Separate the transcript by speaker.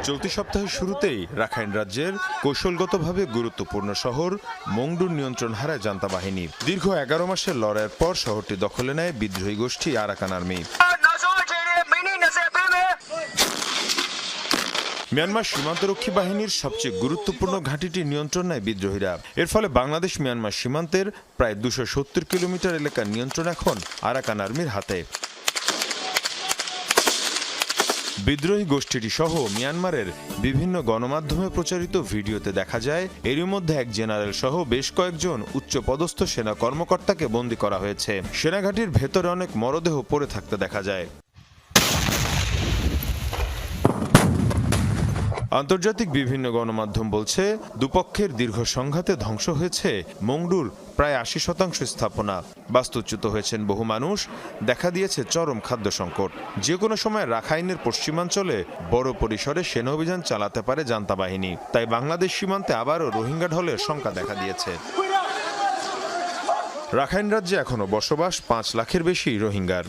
Speaker 1: চলতি সপ্তাহের শুরুতেই রাখাইন রাজ্যের কৌশলগতভাবে গুরুত্বপূর্ণ শহর মংডুর নিয়ন্ত্রণ হারায় জান্তা বাহিনী। দীর্ঘ 11 মাসের লড়াইয়ের পর শহরটি দখলে নেয় বিদ্রোহী গোষ্ঠী আরাকান আর্মি। মিয়ানমার সীমান্তরক্ষী বাহিনীর সবচেয়ে গুরুত্বপূর্ণ ঘাঁটিটি নিয়ন্ত্রণ নেয় বিদ্রোহীরা। এর ফলে বাংলাদেশ মিয়ানমার সীমান্তের প্রায় 270 কিলোমিটার এলাকার নিয়ন্ত্রণ এখন আরাকান আর্মির হাতে। বিদ্রোহী গোষ্ঠীটি সহ মিয়ানমারের বিভিন্ন গণমাধ্যমে প্রচারিত ভিডিওতে দেখা যায় এরই মধ্যে এক জেনারেল সহ বেশ কয়েকজন উচ্চপদস্থ সেনা কর্মকর্তাকে বন্দী করা হয়েছে। সেনাঘাঁটির ভেতরে অনেক মরদেহ পড়ে থাকতে দেখা যায়। আন্তর্জাতিক বিভিন্ন গণমাধ্যম বলছে দুপক্ষের দীর্ঘ সংঘাতে ধ্বংস হয়েছে মংডুর প্রায় 80% স্থাপনা, বাস্তুচ্যুত হয়েছেন বহু মানুষ, দেখা দিয়েছে চরম খাদ্য সংকট। যে কোনো সময় রাখাইনের পশ্চিমাঞ্চলে বড় পরিসরে সেনা অভিযান চালাতে পারে জান্তা বাহিনী, তাই বাংলাদেশ সীমান্তে আবারও রোহিঙ্গা ঢলের শঙ্কা দেখা দিয়েছে। রাখাইন রাজ্যে এখনো বসবাস 5 লাখের বেশি রোহিঙ্গার।